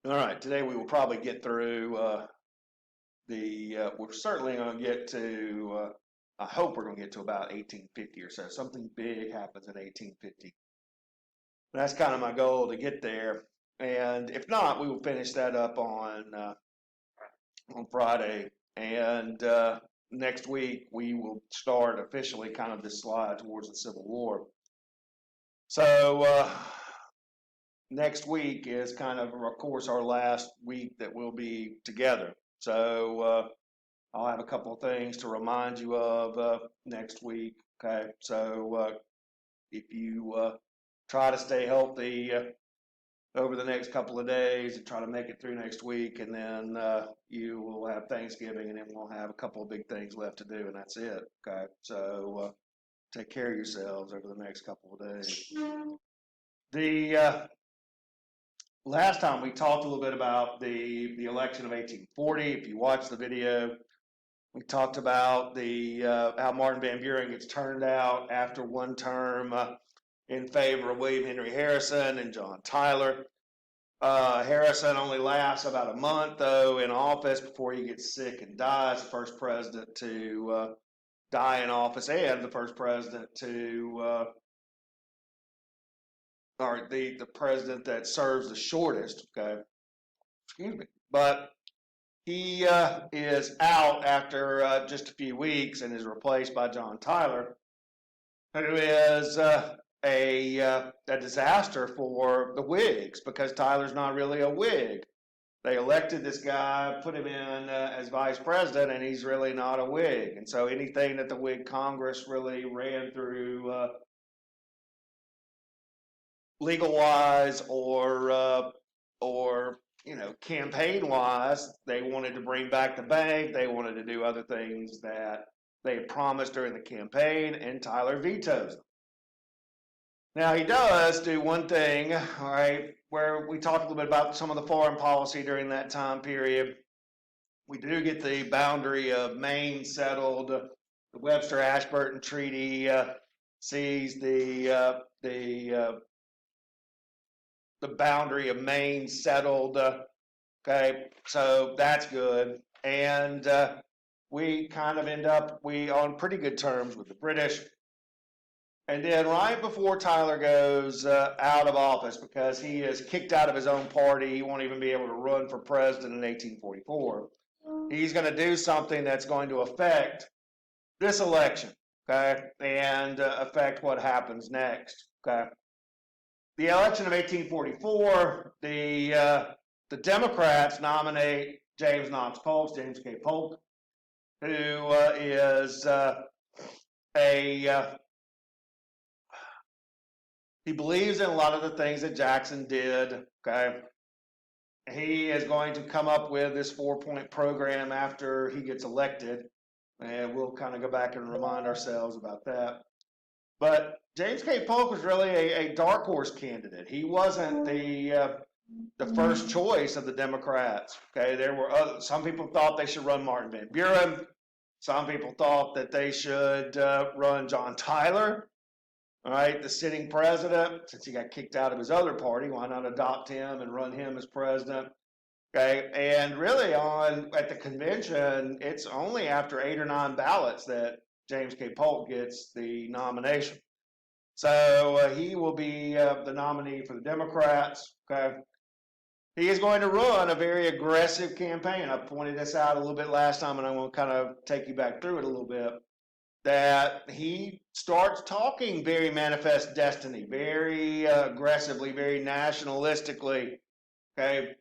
All right, today we will probably get through we're certainly going to get to, I hope we're going to get to about 1850 or so. Something big happens in 1850. That's kind of my goal to get there. And if not, we will finish that up on Friday. And next week, we will start officially kind of this slide towards the Civil War. So, next week is kind of course, our last week that we'll be together. So I'll have a couple of things to remind you of next week. Okay, so if you try to stay healthy over the next couple of days and try to make it through next week, and then you will have Thanksgiving, and then we'll have a couple of big things left to do, and that's it. Okay, so take care of yourselves over the next couple of days. The last time we talked a little bit about the election of 1840. If you watched the video, we talked about the how Martin Van Buren gets turned out after one term in favor of William Henry Harrison and John Tyler. Harrison only lasts about a month, though, in office before he gets sick and dies. First president to die in office, and the first president to or the president that serves the shortest. Okay, excuse me, but he is out after just a few weeks and is replaced by John Tyler, who is a disaster for the Whigs because Tyler's not really a Whig. They elected this guy, put him in as vice president, and he's really not a Whig. And so anything that the Whig Congress really ran through legal-wise or campaign-wise, they wanted to bring back the bank. They wanted to do other things that they had promised during the campaign, and Tyler vetoes them. Now, he does do one thing, all right, where we talked a little bit about some of the foreign policy during that time period. We do get the boundary of Maine settled. The Webster-Ashburton Treaty sees the boundary of Maine settled. Okay, so that's good. And we kind of end up on pretty good terms with the British. And then right before Tyler goes out of office, because he is kicked out of his own party, he won't even be able to run for president in 1844. He's going to do something that's going to affect this election, okay, and affect what happens next, okay. The election of 1844, the Democrats nominate James Knox Polk, James K. Polk, who is he believes in a lot of the things that Jackson did, okay? He is going to come up with this 4-point program after he gets elected, and we'll kind of go back and remind ourselves about that. But James K. Polk was really a dark horse candidate. He wasn't the first choice of the Democrats. Okay, there were some people thought they should run Martin Van Buren. Some people thought that they should run John Tyler. All right, the sitting president, since he got kicked out of his other party, why not adopt him and run him as president? Okay, and really at the convention, it's only after 8 or 9 ballots that James K. Polk gets the nomination. So he will be the nominee for the Democrats. Okay, he is going to run a very aggressive campaign. I pointed this out a little bit last time, and I'm going to kind of take you back through it a little bit. That he starts talking very manifest destiny, very aggressively, very nationalistically. Okay,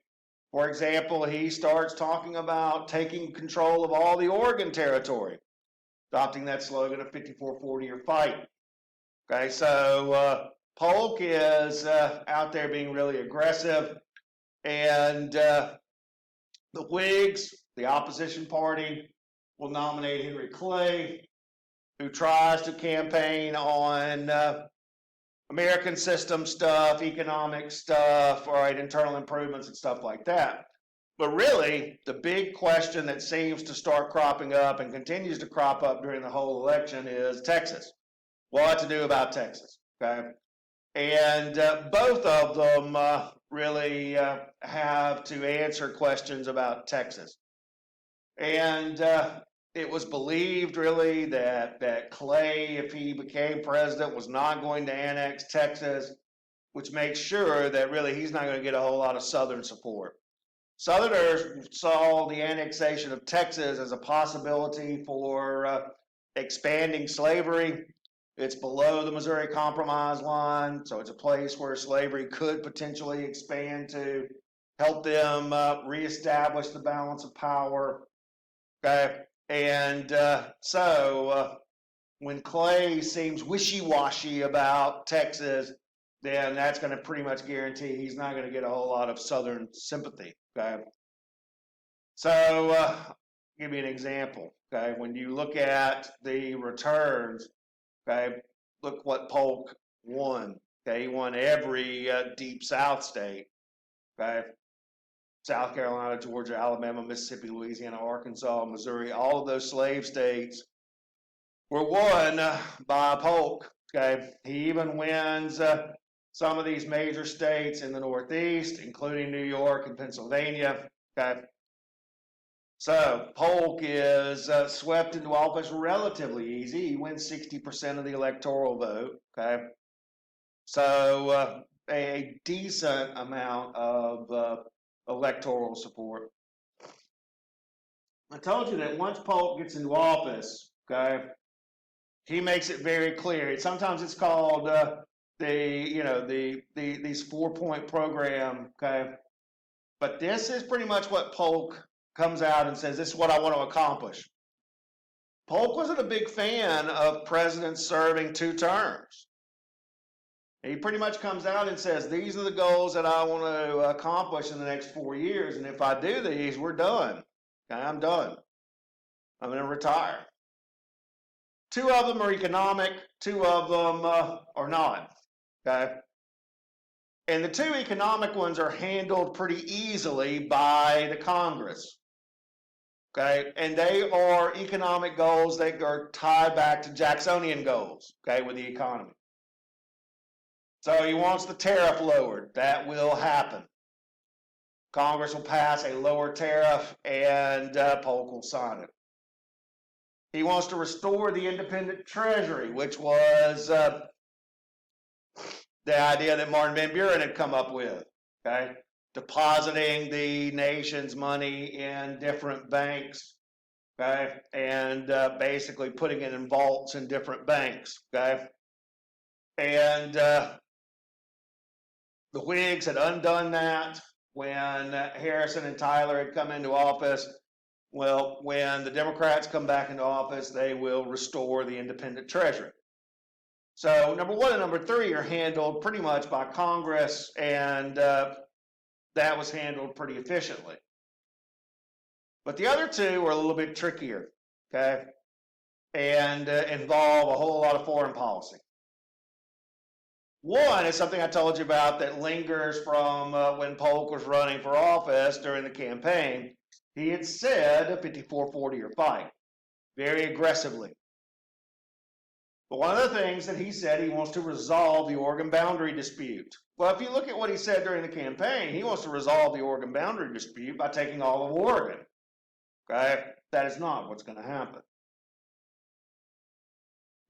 for example, he starts talking about taking control of all the Oregon Territory, adopting that slogan of 54-40 or fight. Okay, so Polk is out there being really aggressive, and the Whigs, the opposition party, will nominate Henry Clay, who tries to campaign on American system stuff, economic stuff, all right, internal improvements and stuff like that. But really, the big question that seems to start cropping up and continues to crop up during the whole election is Texas. What to do about Texas, okay? And both of them really have to answer questions about Texas. And it was believed really that Clay, if he became president, was not going to annex Texas, which makes sure that really he's not going to get a whole lot of Southern support. Southerners saw the annexation of Texas as a possibility for expanding slavery. It's below the Missouri Compromise line, so it's a place where slavery could potentially expand to help them reestablish the balance of power. Okay, and when Clay seems wishy-washy about Texas, then that's going to pretty much guarantee he's not going to get a whole lot of Southern sympathy. Okay, so give you an example. Okay, when you look at the returns, okay, look what Polk won. Okay, he won every deep South state. Okay, South Carolina, Georgia, Alabama, Mississippi, Louisiana, Arkansas, Missouri, all of those slave states were won by Polk. Okay, he even wins some of these major states in the Northeast, including New York and Pennsylvania. Okay, so Polk is swept into office relatively easy. He wins 60% of the electoral vote. Okay, so a decent amount of electoral support. I told you that once Polk gets into office, okay, he makes it very clear. Sometimes it's called these 4-point program, okay, but this is pretty much what Polk comes out and says, this is what I want to accomplish. Polk wasn't a big fan of presidents serving 2 terms. He pretty much comes out and says, these are the goals that I want to accomplish in the next 4 years, and if I do these, we're done. Okay, I'm done. I'm going to retire. 2 of them are economic, 2 of them are not. Okay, and the 2 economic ones are handled pretty easily by the Congress. Okay, and they are economic goals that are tied back to Jacksonian goals. Okay, with the economy. So he wants the tariff lowered. That will happen. Congress will pass a lower tariff, and Polk will sign it. He wants to restore the independent treasury, which was the idea that Martin Van Buren had come up with. Okay, depositing the nation's money in different banks. Okay, and basically putting it in vaults in different banks. Okay, and the Whigs had undone that when Harrison and Tyler had come into office. Well, when the Democrats come back into office, they will restore the independent treasury. So number 1 and number 3 are handled pretty much by Congress, and that was handled pretty efficiently. But the other 2 are a little bit trickier, okay, and involve a whole lot of foreign policy. 1 is something I told you about that lingers from when Polk was running for office during the campaign. He had said a 54-40 or fight, very aggressively. But one of the things that he said, he wants to resolve the Oregon boundary dispute. Well, if you look at what he said during the campaign, he wants to resolve the Oregon boundary dispute by taking all of Oregon. Okay? That is not what's going to happen.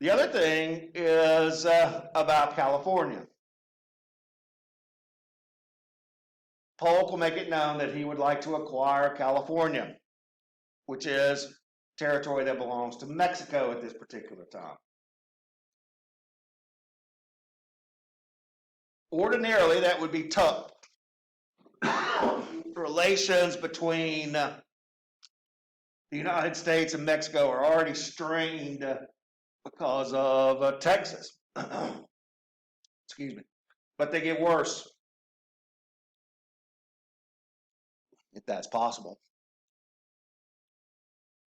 The other thing is about California. Polk will make it known that he would like to acquire California, which is territory that belongs to Mexico at this particular time. Ordinarily, that would be tough. Relations between the United States and Mexico are already strained because of Texas. Excuse me. But they get worse, if that's possible.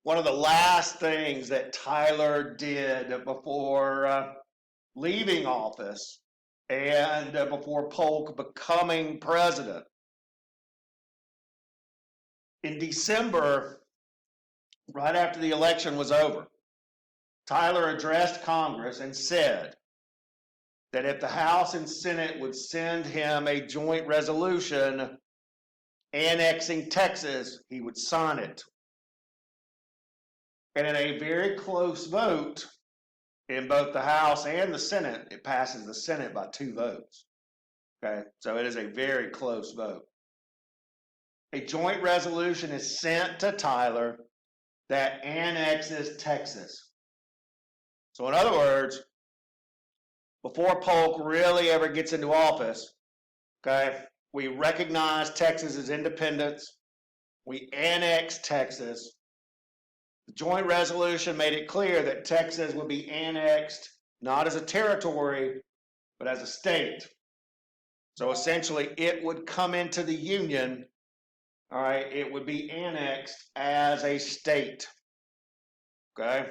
One of the last things that Tyler did before leaving office and before Polk becoming president, in December, right after the election was over, Tyler addressed Congress and said, that if the House and Senate would send him a joint resolution annexing Texas, he would sign it. And in a very close vote in both the House and the Senate, it passes the Senate by 2 votes. Okay, so it is a very close vote. A joint resolution is sent to Tyler that annexes Texas. So in other words, before Polk really ever gets into office, okay, we recognize Texas's independence. We annexed Texas. The joint resolution made it clear that Texas would be annexed not as a territory, but as a state. So essentially, it would come into the Union, all right, it would be annexed as a state, okay?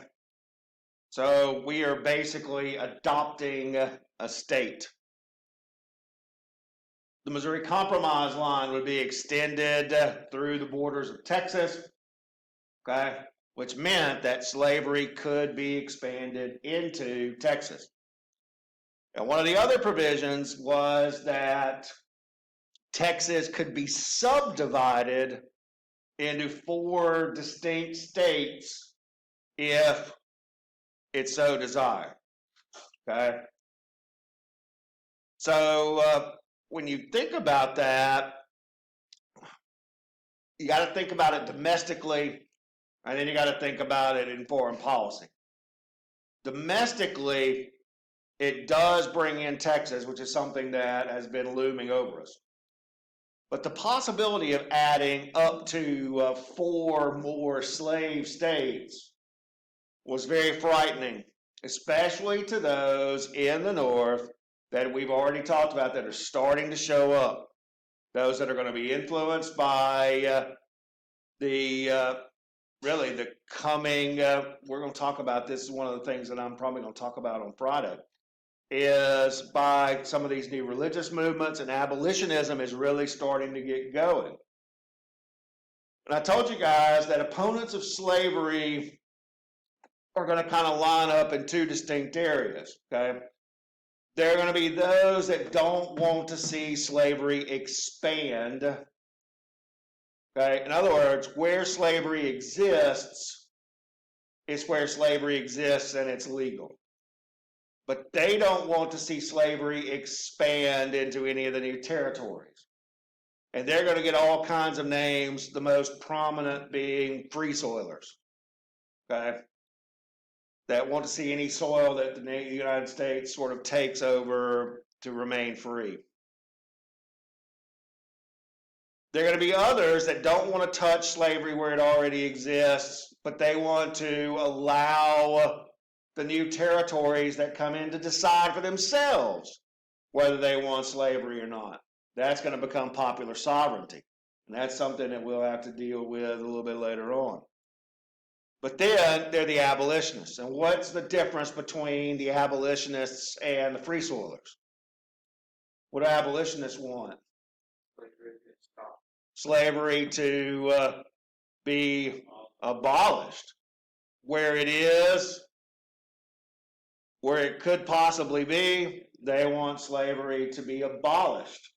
So we are basically adopting a state. The Missouri Compromise line would be extended through the borders of Texas, okay, which meant that slavery could be expanded into Texas. And one of the other provisions was that Texas could be subdivided into 4 distinct states if it so desired. Okay? So when you think about that, you got to think about it domestically, and then you got to think about it in foreign policy. Domestically, it does bring in Texas, which is something that has been looming over us. But the possibility of adding up to 4 more slave states was very frightening, especially to those in the North that we've already talked about that are starting to show up. Those that are going to be influenced by the coming, we're going to talk about this, is one of the things that I'm probably going to talk about on Friday, is by some of these new religious movements, and abolitionism is really starting to get going. And I told you guys that opponents of slavery are going to kind of line up in 2 distinct areas, okay? There are going to be those that don't want to see slavery expand, okay? In other words, where slavery exists is where slavery exists and it's legal. But they don't want to see slavery expand into any of the new territories. And they're going to get all kinds of names, the most prominent being free soilers, okay? That want to see any soil that the United States sort of takes over to remain free. There are going to be others that don't want to touch slavery where it already exists, but they want to allow the new territories that come in to decide for themselves whether they want slavery or not. That's going to become popular sovereignty. And that's something that we'll have to deal with a little bit later on. But then they're the abolitionists. And what's the difference between the abolitionists and the free soilers? What do abolitionists want? Slavery to be abolished. Where it is, where it could possibly be, they want slavery to be abolished.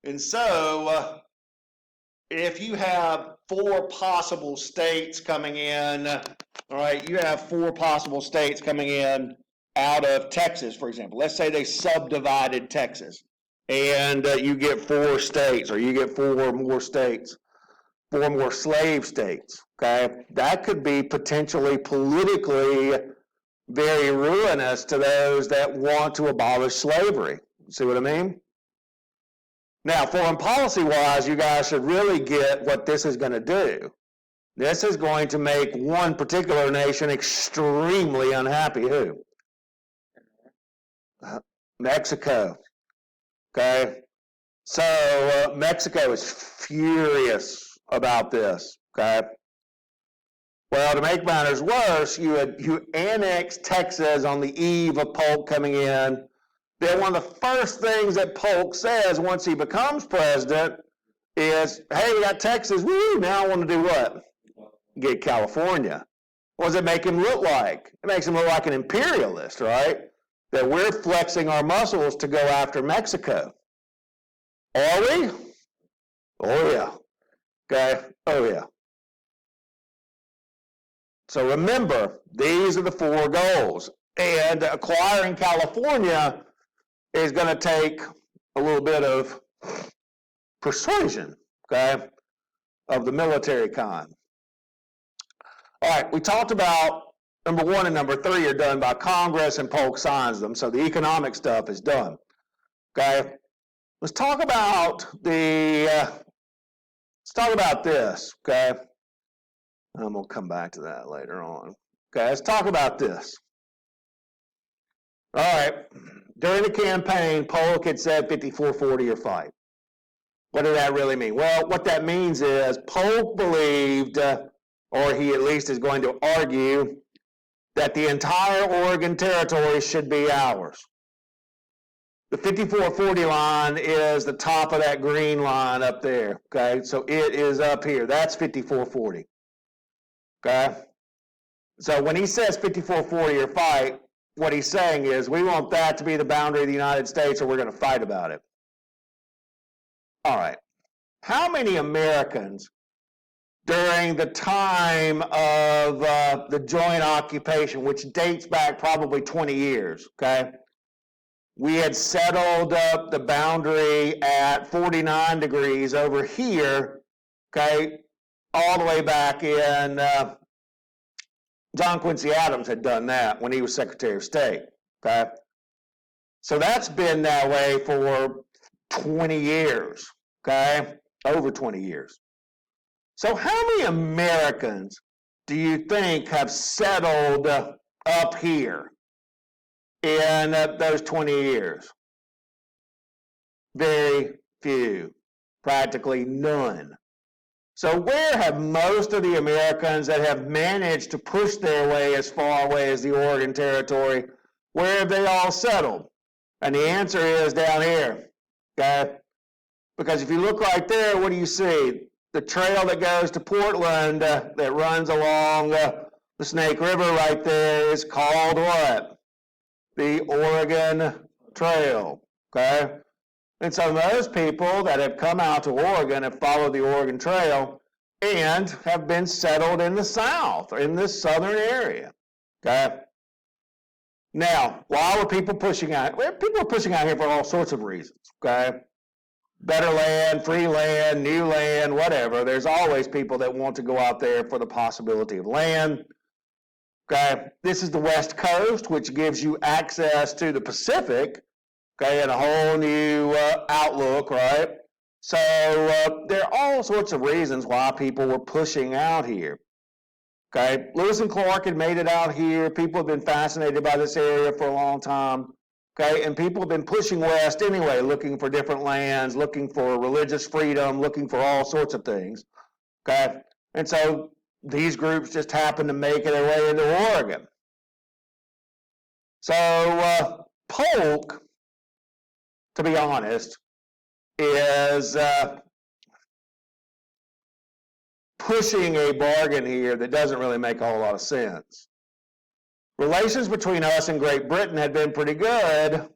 And so, if you have 4 possible states coming in, all right, you have 4 possible states coming in out of Texas, for example. Let's say they subdivided Texas, and you get 4 states, or you get 4 more states, 4 more slave states, okay? That could be potentially politically very ruinous to those that want to abolish slavery. See what I mean? Now, foreign policy-wise, you guys should really get what this is going to do. This is going to make one particular nation extremely unhappy. Who? Mexico. Okay? So, Mexico is furious about this. Okay? Well, to make matters worse, you annex Texas on the eve of Polk coming in. Then one of the first things that Polk says once he becomes president is, hey, we got Texas, woo, now I want to do what? Get California. What does it make him look like? It makes him look like an imperialist, right? that we're flexing our muscles to go after Mexico. Are we? Oh, yeah. Okay? Oh, yeah. So remember, these are the 4 goals. And acquiring California is going to take a little bit of persuasion, okay, of the military kind. All right, we talked about number 1 and number 3 are done by Congress, and Polk signs them, so the economic stuff is done. Okay, let's talk about this. Okay, I'm gonna come back to that later on. Okay, let's talk about this. All right, during the campaign, Polk had said 54-40 or fight. What did that really mean? Well, what that means is Polk believed, or he at least is going to argue, that the entire Oregon Territory should be ours. The 54-40 line is the top of that green line up there, okay? So it is up here. That's 54-40, okay? So when he says 54-40 or fight, what he's saying is we want that to be the boundary of the United States, or we're going to fight about it. All right. How many Americans during the time of the joint occupation, which dates back probably 20 years, okay? We had settled up the boundary at 49 degrees over here, okay, all the way back in, John Quincy Adams had done that when he was Secretary of State, okay? So that's been that way for 20 years, okay, over 20 years. So how many Americans do you think have settled up here in those 20 years? Very few, practically none. So where have most of the Americans that have managed to push their way as far away as the Oregon Territory, where have they all settled? And the answer is down here, okay? Because if you look right there, what do you see? The trail that goes to Portland that runs along the Snake River right there is called what? The Oregon Trail, okay? And so those people that have come out to Oregon have followed the Oregon Trail and have been settled in the South, or in this southern area, okay? Now, why were people pushing out? Well, people are pushing out here for all sorts of reasons, okay? Better land, free land, new land, whatever. There's always people that want to go out there for the possibility of land. Okay, this is the West Coast, which gives you access to the Pacific, okay, and a whole new outlook, right? So there are all sorts of reasons why people were pushing out here. Okay, Lewis and Clark had made it out here. People have been fascinated by this area for a long time. Okay, and people have been pushing west anyway, looking for different lands, looking for religious freedom, looking for all sorts of things. Okay, and so these groups just happen to make their way into Oregon. So Polk, to be honest, is pushing a bargain here that doesn't really make a whole lot of sense. Relations between us and Great Britain had been pretty good,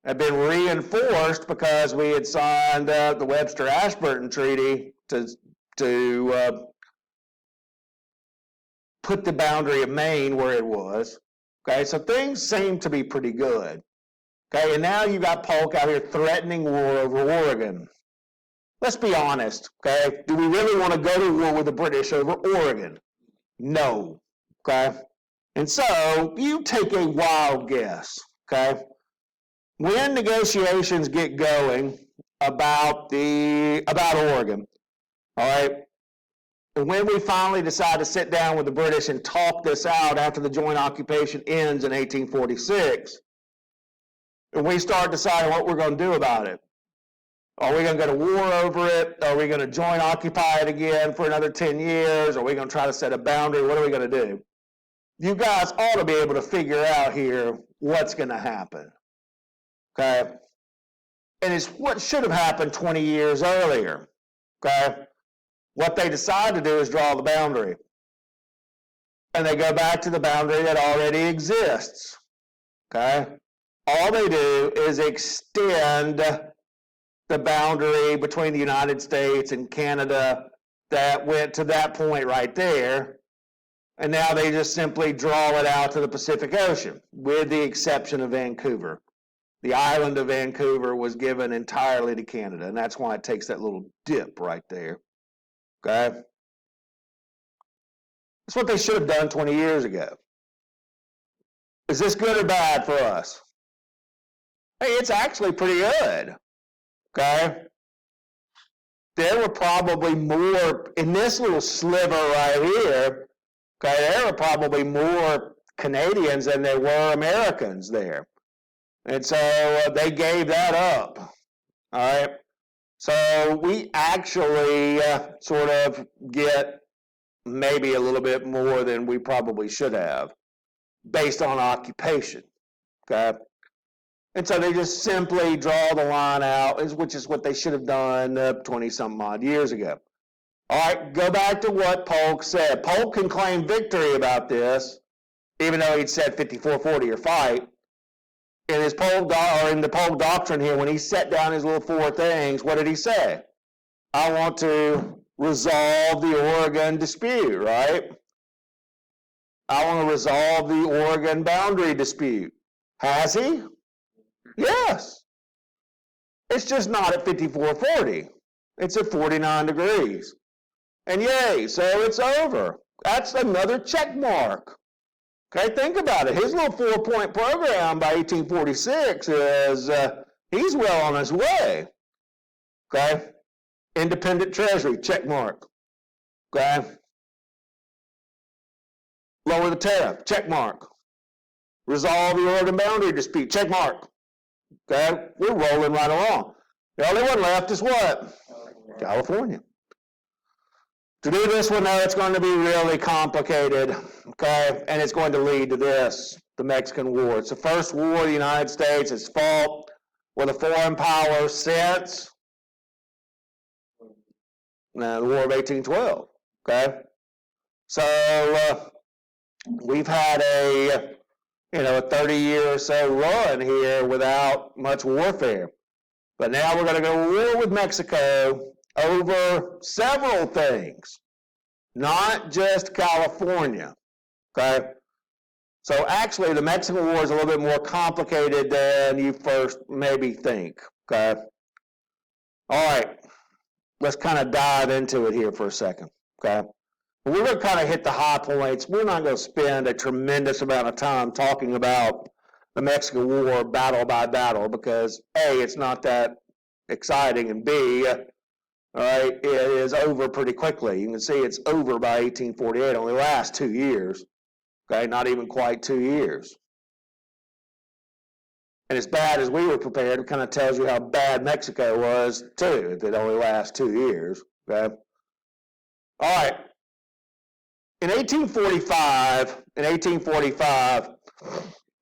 had been reinforced because we had signed the Webster-Ashburton Treaty to put the boundary of Maine where it was. Okay, so things seem to be pretty good. Okay, and now you got Polk out here threatening war over Oregon. Let's be honest, okay? Do we really want to go to war with the British over Oregon? No, okay? And so you take a wild guess, okay? When negotiations get going about Oregon, all right, and when we finally decide to sit down with the British and talk this out after the joint occupation ends in 1846, and we start deciding what we're going to do about it. Are we going to go to war over it? Are we going to joint occupy it again for another 10 years? Are we going to try to set a boundary? What are we going to do? You guys ought to be able to figure out here what's going to happen, okay? And it's what should have happened 20 years earlier, okay? What they decide to do is draw the boundary. And they go back to the boundary that already exists. Okay? All they do is extend the boundary between the United States and Canada that went to that point right there, and now they just simply draw it out to the Pacific Ocean, with the exception of Vancouver. The island of Vancouver was given entirely to Canada, and that's why it takes that little dip right there. Okay? That's what they should have done 20 years ago. Is this good or bad for us? Hey, it's actually pretty good. Okay? There were probably more, in this little sliver right here, okay, there were probably more Canadians than there were Americans there. And so they gave that up. All right? So we actually sort of get maybe a little bit more than we probably should have based on occupation. Okay? And so they just simply draw the line out, which is what they should have done 20-something odd years ago. All right, go back to what Polk said. Polk can claim victory about this, even though he'd said 54-40 or fight. In his in the Polk doctrine here, when he set down his little 4 things, what did he say? I want to resolve the Oregon dispute, right? I want to resolve the Oregon boundary dispute. Has he? Yes. It's just not at 54-40. It's at 49 degrees. And yay, so it's over. That's another check mark. Okay, think about it. His little 4-point program by 1846 is, he's well on his way. Okay? Independent treasury, check mark. Okay? Lower the tariff, check mark. Resolve the Oregon boundary dispute, check mark. Okay? We're rolling right along. The only one left is what? California. To do this one, though, it's going to be really complicated, okay? And it's going to lead to this, the Mexican War. It's the first war the United States has fought with a foreign power since the War of 1812, okay? So we've had a 30-year or so run here without much warfare. But now we're going to go to war with Mexico over several things, not just California, okay? So actually, the Mexican War is a little bit more complicated than you first maybe think, okay? All right, let's kind of dive into it here for a second, okay? We're going to kind of hit the high points. We're not going to spend a tremendous amount of time talking about the Mexican War battle by battle because A, it's not that exciting, and B, all right, it is over pretty quickly. You can see it's over by 1848, only lasts 2 years, okay, not even quite 2 years. And as bad as we were prepared, it kind of tells you how bad Mexico was, too, if it only lasts 2 years, okay? All right. In 1845,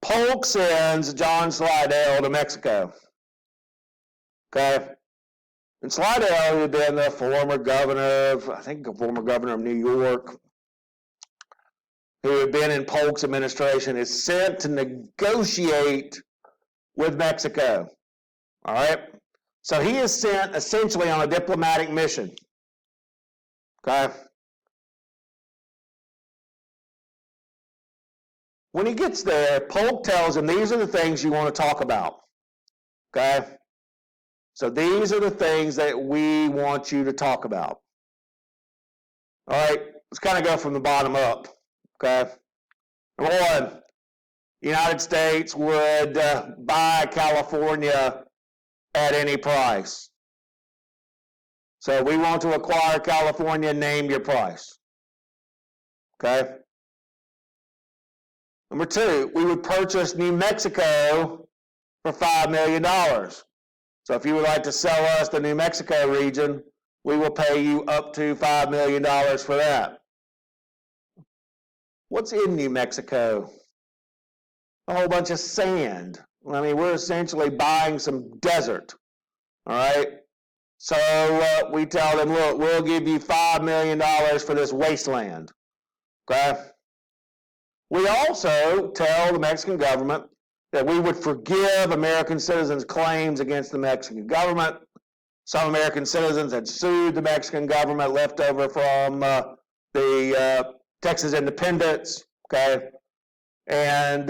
Polk sends John Slidell to Mexico, okay? And Slidell, who had been the former governor of, New York, who had been in Polk's administration, is sent to negotiate with Mexico. All right? So he is sent essentially on a diplomatic mission. Okay? When he gets there, Polk tells him, these are the things you want to talk about. Okay? So these are the things that we want you to talk about. All right, let's kind of go from the bottom up, okay? Number one, the United States would buy California at any price. So we want to acquire California, name your price, okay? Number two, we would purchase New Mexico for $5 million. So if you would like to sell us the New Mexico region, we will pay you up to $5 million for that. What's in New Mexico? A whole bunch of sand. I mean, we're essentially buying some desert, all right? So we tell them, look, we'll give you $5 million for this wasteland, okay? We also tell the Mexican government that we would forgive American citizens' claims against the Mexican government. Some American citizens had sued the Mexican government left over from the Texas independence, okay? And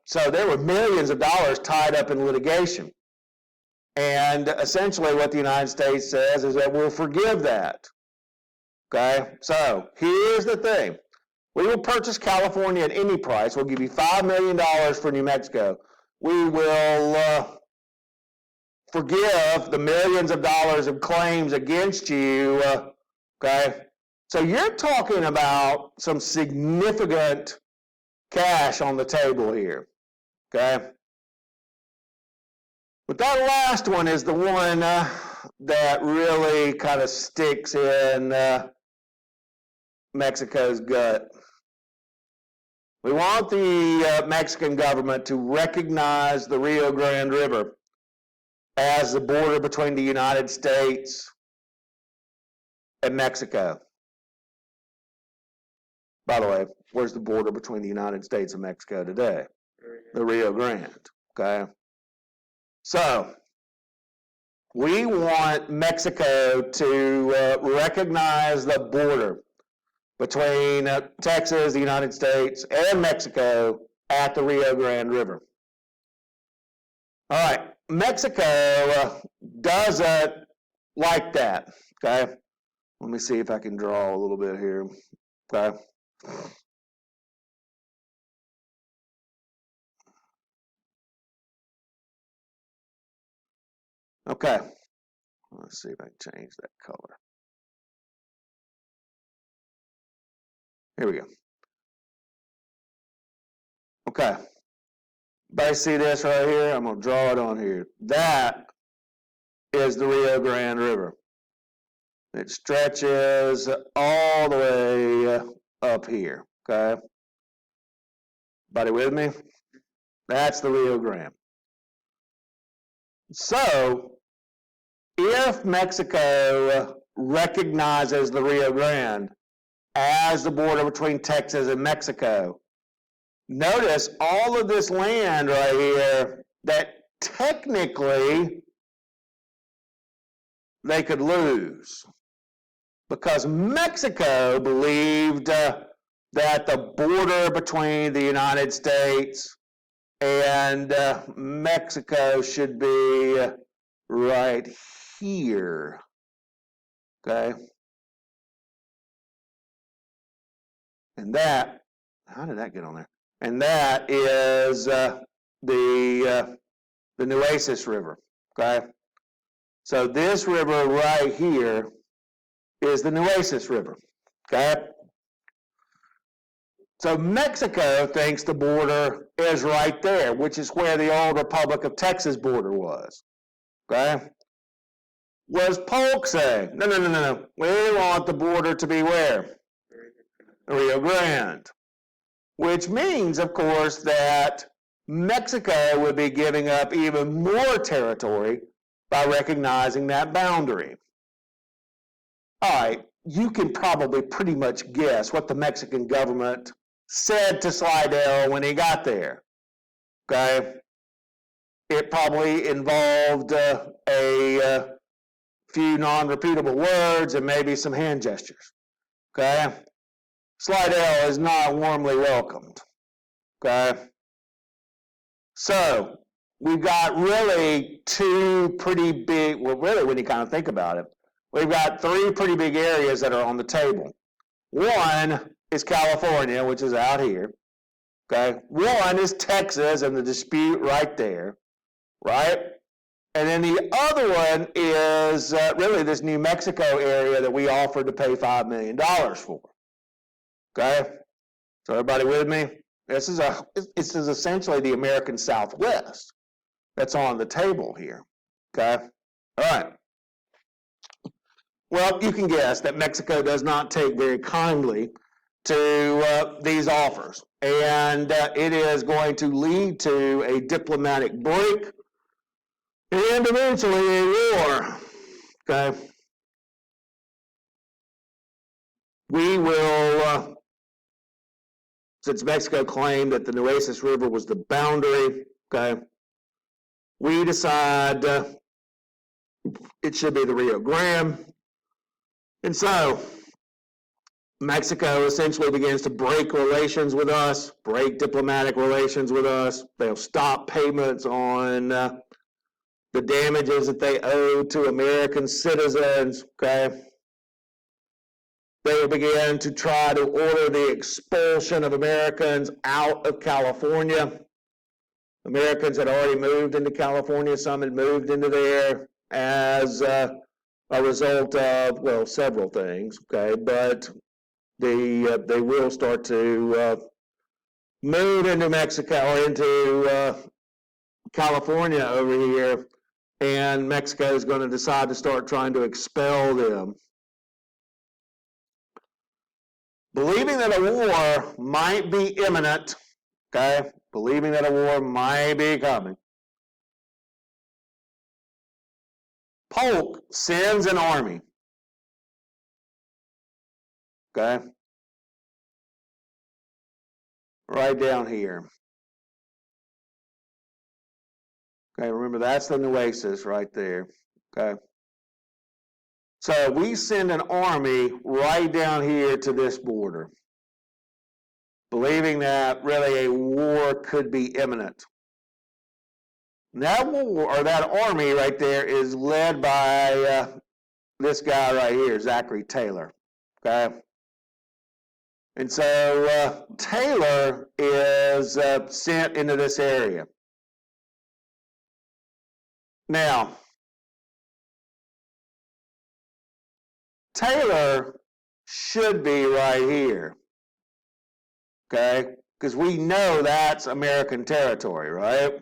so there were millions of dollars tied up in litigation. And essentially what the United States says is that we'll forgive that, okay? So here's the thing. We will purchase California at any price. We'll give you $5 million for New Mexico. We will forgive the millions of dollars of claims against you, okay? So you're talking about some significant cash on the table here, okay? But that last one is the one that really kind of sticks in Mexico's gut. We want the Mexican government to recognize the Rio Grande River as the border between the United States and Mexico. By the way, where's the border between the United States and Mexico today? The Rio Grande, okay? So, we want Mexico to recognize the border between Texas, the United States, and Mexico at the Rio Grande River. All right, Mexico doesn't like that, okay? Let me see if I can draw a little bit here, okay? Okay, let's see if I can change that color. Here we go. Okay, everybody see this right here? I'm going to draw it on here. That is the Rio Grande River. It stretches all the way up here, okay? Everybody with me? That's the Rio Grande. So, if Mexico recognizes the Rio Grande as the border between Texas and Mexico, notice all of this land right here that technically they could lose because Mexico believed that the border between the United States and Mexico should be right here, okay? And that, how did that get on there? And that is the Nueces River, okay? So this river right here is the Nueces River, okay? So Mexico thinks the border is right there, which is where the old Republic of Texas border was, okay? What does Polk say? No. We want the border to be where? Rio Grande. Which means, of course, that Mexico would be giving up even more territory by recognizing that boundary. All right, you can probably pretty much guess what the Mexican government said to Slidell when he got there, okay? It probably involved a few non-repeatable words and maybe some hand gestures, okay? Slidell is not warmly welcomed, okay? So, we've got really two pretty big, well, really, when you kind of think about it, we've got three pretty big areas that are on the table. One is California, which is out here, okay? One is Texas and the dispute right there, right? And then the other one is really this New Mexico area that we offered to pay $5 million for, okay? So everybody with me? This is essentially the American Southwest that's on the table here, okay? All right. Well, you can guess that Mexico does not take very kindly to these offers, and it is going to lead to a diplomatic break and eventually a war, okay? We will, since Mexico claimed that the Nueces River was the boundary, okay, we decide it should be the Rio Grande. And so Mexico essentially begins to break relations with us, break diplomatic relations with us. They'll stop payments on the damages that they owe to American citizens, okay? They will begin to try to order the expulsion of Americans out of California. Americans had already moved into California. Some had moved into there as a result of, well, several things, okay? But they will start to move into Mexico or into California over here, and Mexico is going to decide to start trying to expel them. Believing that a war might be imminent, okay, believing that a war might be coming, Polk sends an army, okay, right down here. Okay, remember that's the Nueces right there, okay. So we send an army right down here to this border, believing that really a war could be imminent. That war, or that army right there, is led by this guy right here, Zachary Taylor, okay? And so Taylor is sent into this area. Now, Taylor should be right here, okay? Because we know that's American territory, right?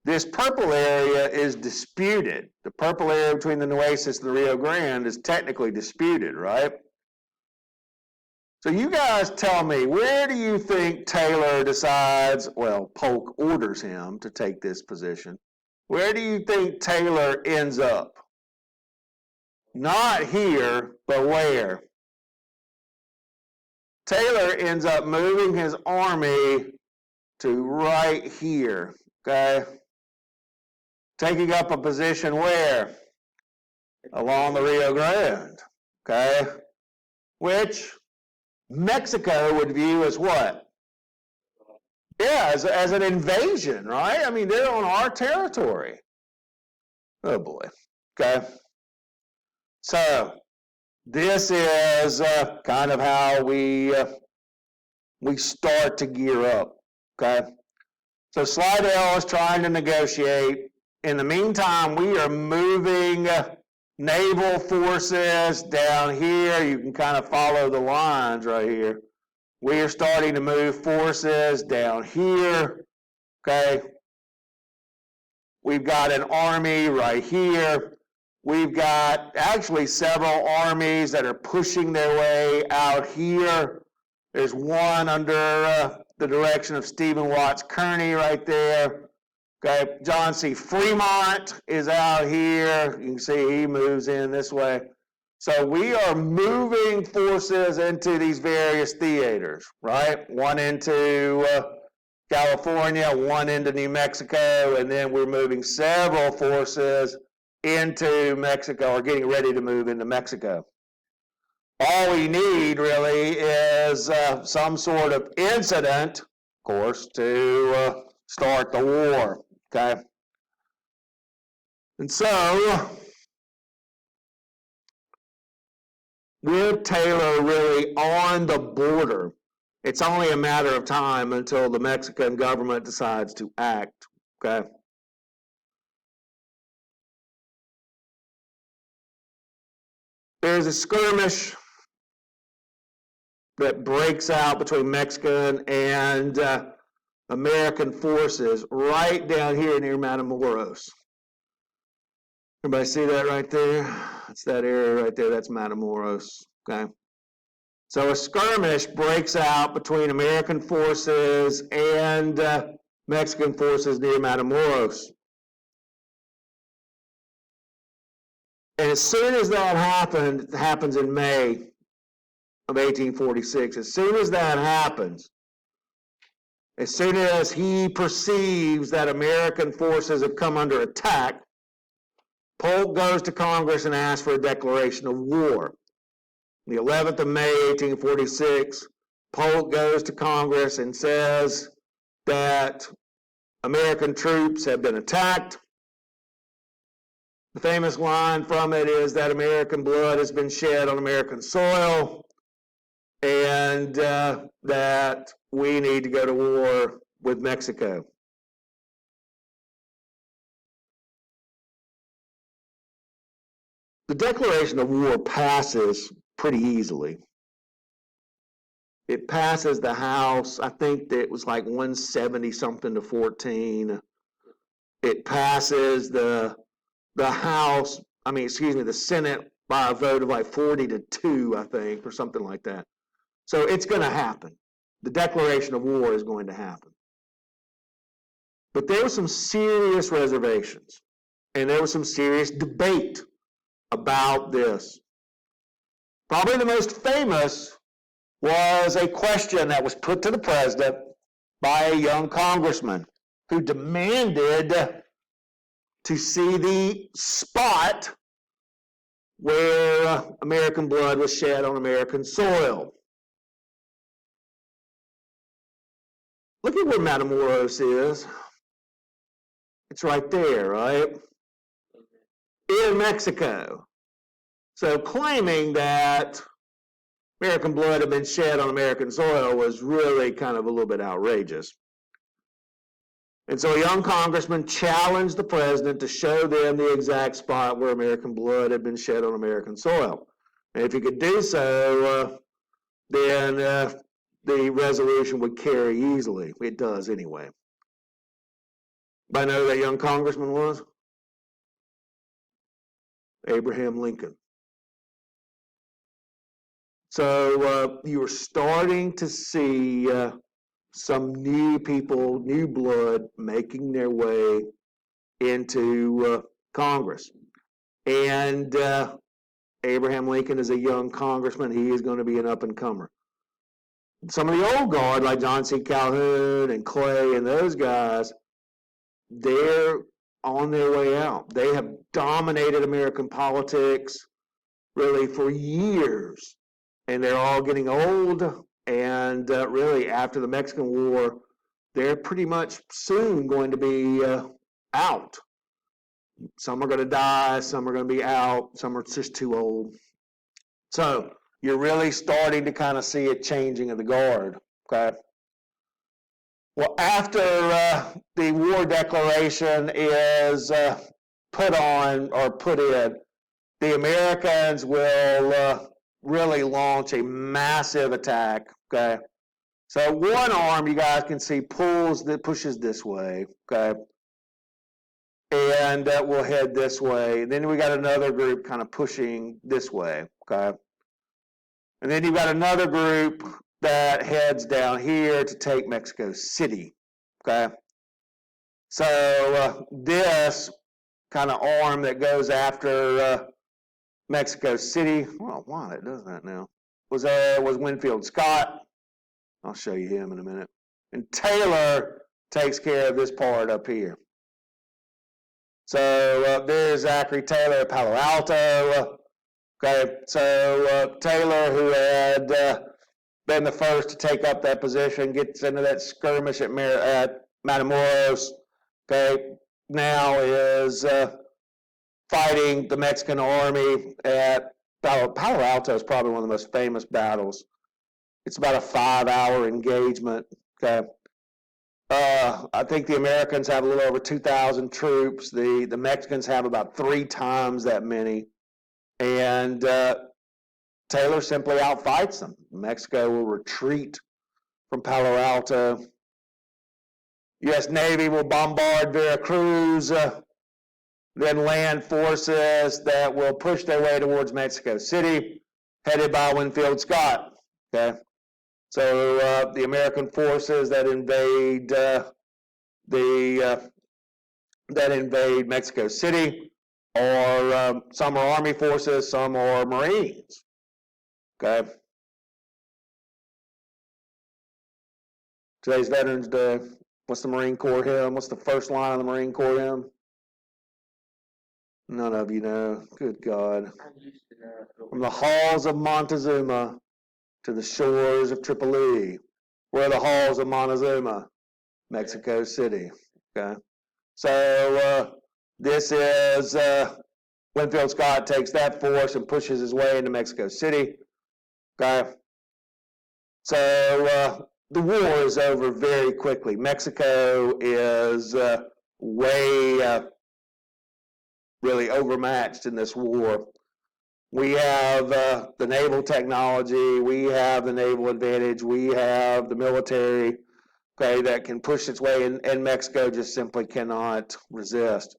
This purple area is disputed. The purple area between the Nueces and the Rio Grande is technically disputed, right? So you guys tell me, where do you think Taylor decides, well, Polk orders him to take this position. Where do you think Taylor ends up? Not here, but where? Taylor ends up moving his army to right here, okay? Taking up a position where? Along the Rio Grande, okay? Which Mexico would view as what? Yeah, as an invasion, right? I mean, they're on our territory. Oh boy, okay? So this is kind of how we start to gear up, okay? So Slidell is trying to negotiate. In the meantime, we are moving naval forces down here. You can kind of follow the lines right here. We are starting to move forces down here, okay? We've got an army right here. We've got actually several armies that are pushing their way out here. There's one under the direction of Stephen Watts Kearny right there. Okay, John C. Fremont is out here. You can see he moves in this way. So we are moving forces into these various theaters, right? One into California, one into New Mexico, and then we're moving several forces into Mexico, or getting ready to move into Mexico. All we need really is some sort of incident, of course, to start the war, okay? And so, with Taylor really on the border, it's only a matter of time until the Mexican government decides to act, okay? There's a skirmish that breaks out between Mexican and American forces right down here near Matamoros. Everybody see that right there? That's that area right there. That's Matamoros, okay? So a skirmish breaks out between American forces and Mexican forces near Matamoros. And as soon as that happened, it happens in May of 1846. As soon as that happens, As soon as he perceives that American forces have come under attack, Polk goes to Congress and asks for a declaration of war. The 11th of May, 1846, Polk goes to Congress and says that American troops have been attacked. The famous line from it is that American blood has been shed on American soil, and that we need to go to war with Mexico. The declaration of war passes pretty easily. It passes the House, I think that it was like 170 something to 14. It passes the House, the Senate by a vote of like 40-2, I think, or something like that. So it's going to happen. The declaration of war is going to happen. But there were some serious reservations, and there was some serious debate about this. Probably the most famous was a question that was put to the president by a young congressman who demanded to see the spot where American blood was shed on American soil. Look at where Matamoros is. It's right there, right? In Mexico. So claiming that American blood had been shed on American soil was really kind of a little bit outrageous. And so a young congressman challenged the president to show them the exact spot where American blood had been shed on American soil. And if he could do so, then the resolution would carry easily. It does anyway. But I know who that young congressman was? Abraham Lincoln. So you are starting to see some new people, new blood, making their way into Congress. And Abraham Lincoln is a young congressman. He is going to be an up-and-comer. Some of the old guard, like John C. Calhoun and Clay and those guys, they're on their way out. They have dominated American politics really for years, and they're all getting old. And really, after the Mexican War, they're pretty much soon going to be out. Some are going to die, some are going to be out, some are just too old. So you're really starting to kind of see a changing of the guard, okay? Well, after the war declaration is put in, the Americans will really launch a massive attack, okay? So one arm, you guys can see, pushes this way, okay? And will head this way. Then we got another group kind of pushing this way, okay? And then you've got another group that heads down here to take Mexico City, okay? So this kind of arm that goes after Mexico City, well, why it does that now, was Winfield Scott. I'll show you him in a minute. And Taylor takes care of this part up here. So there's Zachary Taylor at Palo Alto. Okay, so Taylor, who had been the first to take up that position, gets into that skirmish at Matamoros. Okay, now is fighting the Mexican army at Palo Alto. Is probably one of the most famous battles. It's about a 5-hour engagement. Okay, I think the Americans have a little over 2,000 troops. The Mexicans have about 3 times that many. And Taylor simply outfights them. Mexico will retreat from Palo Alto. U.S. Navy will bombard Veracruz, then land forces that will push their way towards Mexico City, headed by Winfield Scott. Okay, so the American forces that invade Mexico City. Or some are Army forces, some are Marines. Okay. Today's Veterans Day. What's the Marine Corps hymn? What's the first line of the Marine Corps hymn? None of you know. Good God. I used to know. From the halls of Montezuma to the shores of Tripoli. Where are the halls of Montezuma? Mexico City. Okay. So this is Winfield Scott takes that force and pushes his way into Mexico City. Okay. So the war is over very quickly. Mexico is way really overmatched in this war. We have the naval technology, we have the naval advantage, we have the military, okay, that can push its way, and Mexico just simply cannot resist.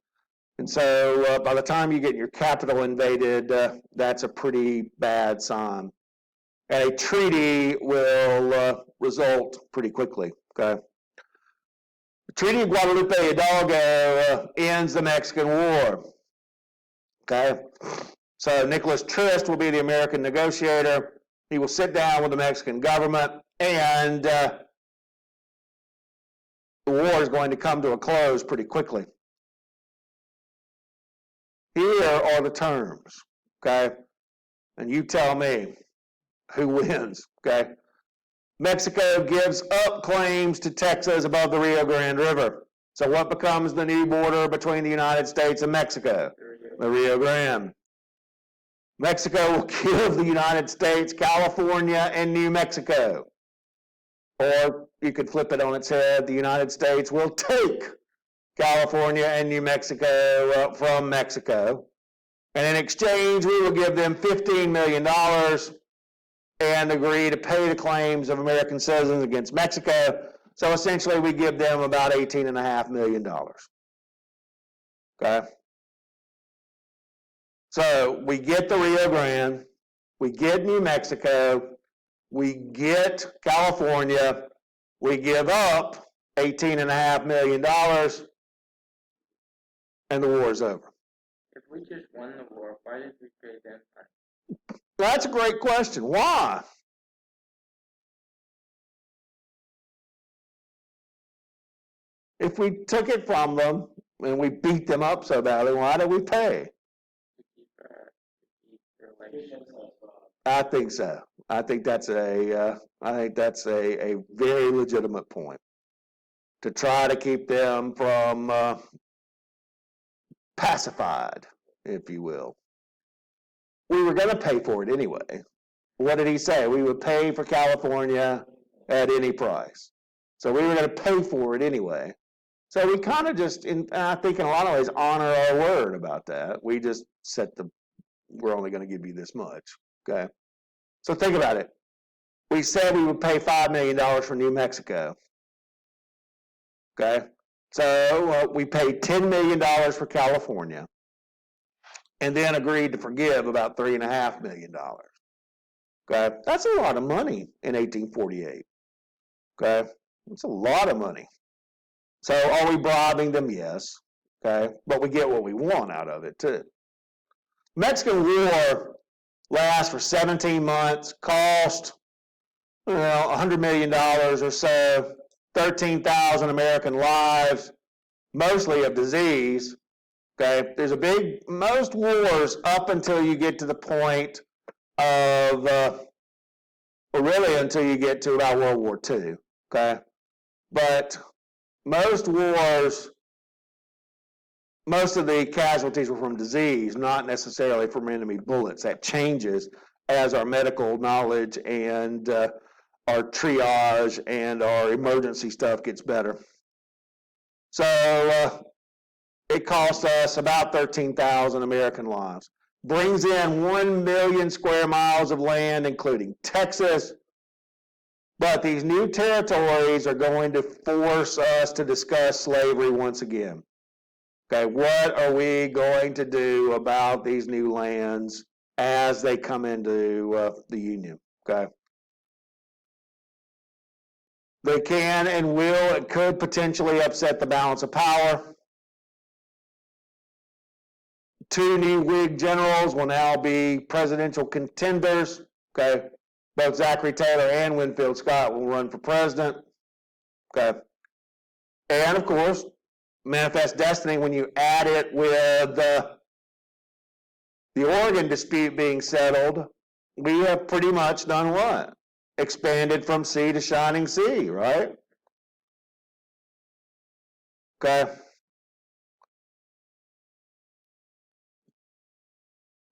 And so by the time you get your capital invaded, that's a pretty bad sign. And a treaty will result pretty quickly, okay? The Treaty of Guadalupe Hidalgo ends the Mexican War, okay? So Nicholas Trist will be the American negotiator. He will sit down with the Mexican government, and the war is going to come to a close pretty quickly. Here are the terms, okay? And you tell me who wins, okay? Mexico gives up claims to Texas above the Rio Grande River. So what becomes the new border between the United States and Mexico? The Rio Grande. Mexico will give the United States California and New Mexico. Or you could flip it on its head, the United States will take California and New Mexico from Mexico. And in exchange, we will give them $15 million and agree to pay the claims of American citizens against Mexico. So essentially, we give them about $18.5 million. Okay? So we get the Rio Grande, we get New Mexico, we get California, we give up $18.5 million, and the war is over. If we just won the war, why did we pay them money? That's a great question. Why? If we took it from them and we beat them up so badly, why did we pay? To keep their relations. I think so. I think that's a very legitimate point. To try to keep them from pacified, if you will. We were going to pay for it anyway. What did he say? We would pay for California at any price. So we were going to pay for it anyway. So we kind of just, I think in a lot of ways, honor our word about that. We just we're only going to give you this much, okay? So think about it. We said we would pay $5 million for New Mexico, okay? So we paid $10 million for California and then agreed to forgive about $3.5 million, okay? That's a lot of money in 1848, okay? It's a lot of money. So are we bribing them? Yes, okay? But we get what we want out of it, too. Mexican War lasts for 17 months, cost, $100 million or so, 13,000 American lives, mostly of disease, okay? Most wars up until you get to the point of, or really until you get to about World War II, okay? But most wars, most of the casualties were from disease, not necessarily from enemy bullets. That changes as our medical knowledge and our triage and our emergency stuff gets better. So it cost us about 13,000 American lives. Brings in 1 million square miles of land, including Texas. But these new territories are going to force us to discuss slavery once again. Okay, what are we going to do about these new lands as they come into the Union? Okay. They can and will, it could potentially upset the balance of power. 2 new Whig generals will now be presidential contenders. Okay. Both Zachary Taylor and Winfield Scott will run for president. Okay. And of course, Manifest Destiny, when you add it with the Oregon dispute being settled, we have pretty much done what? Expanded from sea to shining sea, right? Okay.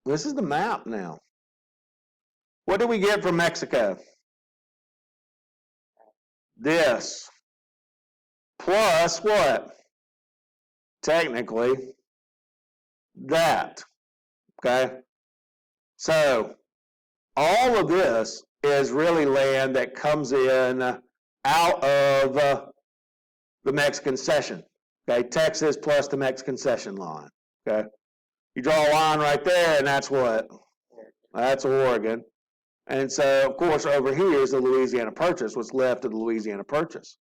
This is the map now. What do we get from Mexico? This. Plus what? Technically, that. Okay? So, all of this is really land that comes in out of the Mexican cession. Okay? Texas plus the Mexican cession line. Okay? You draw a line right there, and that's what? That's Oregon. And so, of course, over here is the Louisiana Purchase, what's left of the Louisiana Purchase.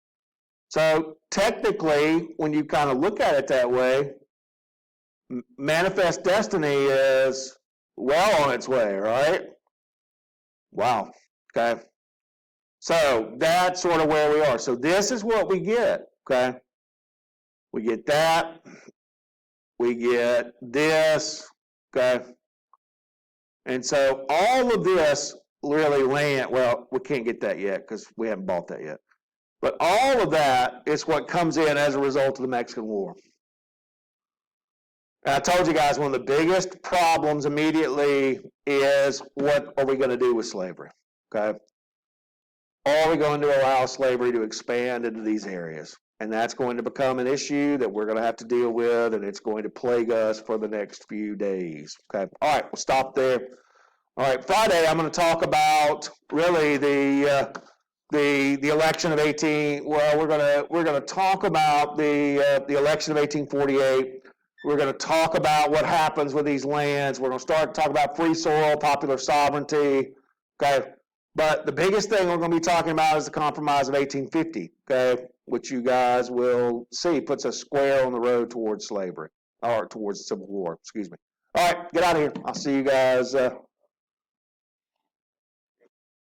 So, technically, when you kind of look at it that way, Manifest Destiny is well on its way, right? Wow. Okay. So, that's sort of where we are. So, this is what we get. Okay. We get that. We get this. Okay. And so, all of this really land, well, we can't get that yet because we haven't bought that yet. But all of that is what comes in as a result of the Mexican War. And I told you guys one of the biggest problems immediately is what are we going to do with slavery? Okay. Are we going to allow slavery to expand into these areas? And that's going to become an issue that we're going to have to deal with, and it's going to plague us for the next few days. Okay. All right, we'll stop there. All right, Friday I'm going to talk about really the election of 18. Well, we're going to talk about the election of 1848. We're going to talk about what happens with these lands. We're going to start to talk about free soil, popular sovereignty. Okay, but the biggest thing we're going to be talking about is the Compromise of 1850. Okay, which you guys will see puts us square on the road towards slavery or towards civil war. Excuse me. All right, get out of here. I'll see you guys